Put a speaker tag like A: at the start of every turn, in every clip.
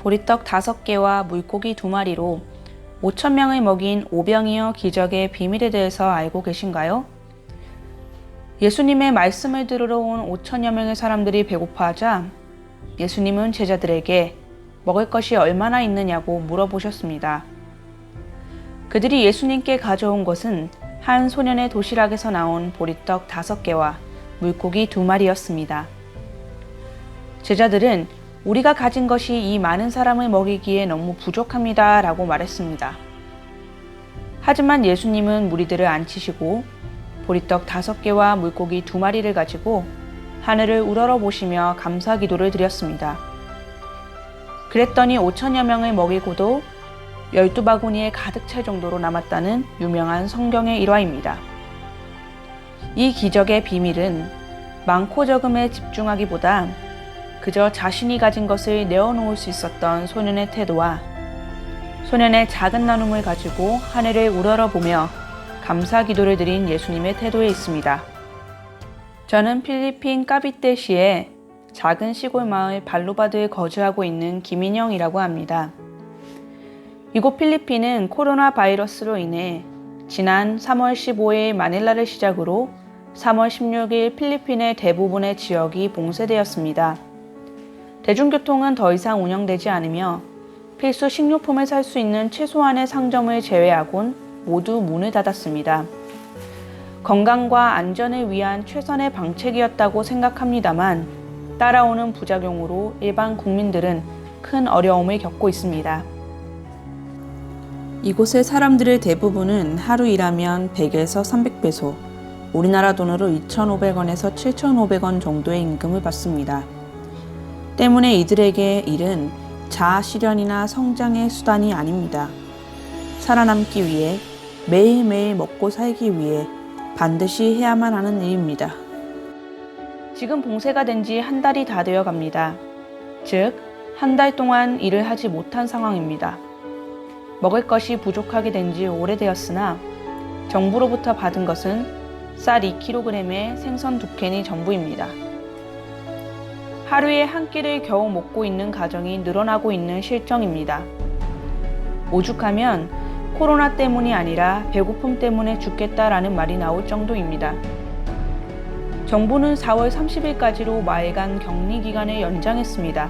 A: 보리떡 5개와 물고기 2마리로 5,000명을 먹인 오병이어 기적의 비밀에 대해서 알고 계신가요? 예수님의 말씀을 들으러 온 5,000여 명의 사람들이 배고파하자 예수님은 제자들에게 먹을 것이 얼마나 있느냐고 물어보셨습니다. 그들이 예수님께 가져온 것은 한 소년의 도시락에서 나온 보리떡 5개와 물고기 2마리였습니다. 제자들은 우리가 가진 것이 이 많은 사람을 먹이기에 너무 부족합니다 라고 말했습니다. 하지만 예수님은 무리들을 앉히시고 보리떡 5개와 물고기 2마리를 가지고 하늘을 우러러 보시며 감사 기도를 드렸습니다. 그랬더니 5,000여 명을 먹이고도 12바구니에 가득 찰 정도로 남았다는 유명한 성경의 일화입니다. 이 기적의 비밀은 많고 적음에 집중하기보다 그저 자신이 가진 것을 내어놓을 수 있었던 소년의 태도와 소년의 작은 나눔을 가지고 하늘을 우러러보며 감사 기도를 드린 예수님의 태도에 있습니다. 저는 필리핀 까비떼시의 작은 시골 마을 발루바드에 거주하고 있는 김인영이라고 합니다. 이곳 필리핀은 코로나 바이러스로 인해 지난 3월 15일 마닐라를 시작으로 3월 16일 필리핀의 대부분의 지역이 봉쇄되었습니다. 대중교통은 더 이상 운영되지 않으며 필수 식료품을 살 수 있는 최소한의 상점을 제외하곤 모두 문을 닫았습니다. 건강과 안전을 위한 최선의 방책이었다고 생각합니다만 따라오는 부작용으로 일반 국민들은 큰 어려움을 겪고 있습니다. 이곳의 사람들의 대부분은 하루 일하면 100에서 300페소, 우리나라 돈으로 2,500원에서 7,500원 정도의 임금을 받습니다. 때문에 이들에게 일은 자아 실현이나 성장의 수단이 아닙니다. 살아남기 위해 매일매일 먹고 살기 위해 반드시 해야만 하는 일입니다. 지금 봉쇄가 된 지 한 달이 다 되어 갑니다. 즉, 한 달 동안 일을 하지 못한 상황입니다. 먹을 것이 부족하게 된 지 오래되었으나 정부로부터 받은 것은 쌀 2kg에 생선 2캔이 전부입니다. 하루에 한 끼를 겨우 먹고 있는 가정이 늘어나고 있는 실정입니다. 오죽하면 코로나 때문이 아니라 배고픔 때문에 죽겠다라는 말이 나올 정도입니다. 정부는 4월 30일까지로 마일간 격리 기간을 연장했습니다.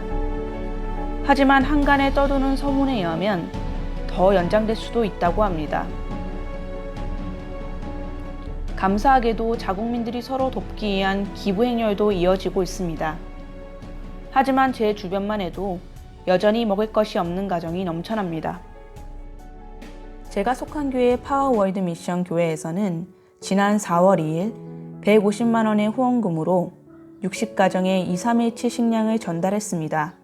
A: 하지만 한간에 떠도는 소문에 의하면 더 연장될 수도 있다고 합니다. 감사하게도 자국민들이 서로 돕기 위한 기부 행렬도 이어지고 있습니다. 하지만 제 주변만 해도 여전히 먹을 것이 없는 가정이 넘쳐납니다. 제가 속한 교회 파워월드 미션 교회에서는 지난 4월 2일 150만 원의 후원금으로 60가정에 2, 3일치 식량을 전달했습니다.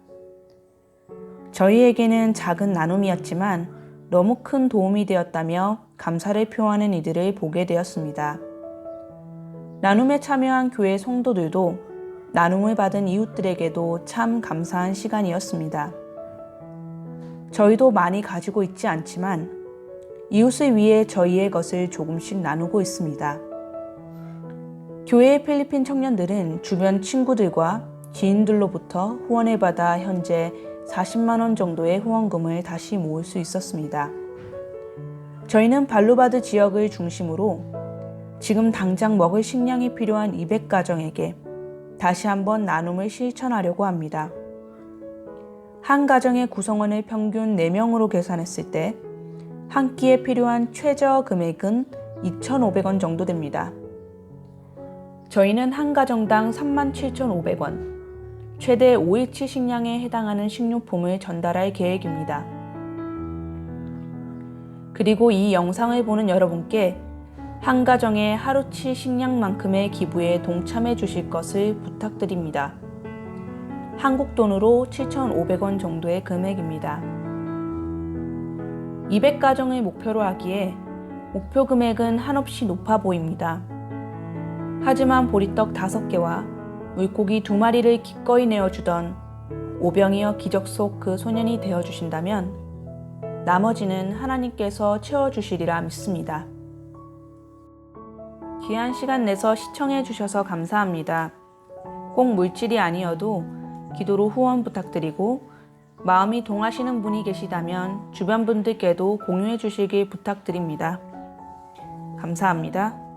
A: 저희에게는 작은 나눔이었지만 너무 큰 도움이 되었다며 감사를 표하는 이들을 보게 되었습니다. 나눔에 참여한 교회 성도들도 나눔을 받은 이웃들에게도 참 감사한 시간이었습니다. 저희도 많이 가지고 있지 않지만 이웃을 위해 저희의 것을 조금씩 나누고 있습니다. 교회의 필리핀 청년들은 주변 친구들과 지인들로부터 후원을 받아 현재 40만 원 정도의 후원금을 다시 모을 수 있었습니다. 저희는 발루바드 지역을 중심으로 지금 당장 먹을 식량이 필요한 200가정에게 다시 한번 나눔을 실천하려고 합니다. 한 가정의 구성원을 평균 4명으로 계산했을 때 한 끼에 필요한 최저 금액은 2,500원 정도 됩니다. 저희는 한 가정당 37,500원, 최대 5일치 식량에 해당하는 식료품을 전달할 계획입니다. 그리고 이 영상을 보는 여러분께 한 가정의 하루치 식량만큼의 기부에 동참해 주실 것을 부탁드립니다. 한국 돈으로 7,500원 정도의 금액입니다. 200가정을 목표로 하기에 목표 금액은 한없이 높아 보입니다. 하지만 보리떡 5개와 물고기 2마리를 기꺼이 내어주던 오병이어 기적 속 그 소년이 되어주신다면 나머지는 하나님께서 채워주시리라 믿습니다. 귀한 시간 내서 시청해 주셔서 감사합니다. 꼭 물질이 아니어도 기도로 후원 부탁드리고 마음이 동하시는 분이 계시다면 주변 분들께도 공유해 주시길 부탁드립니다. 감사합니다.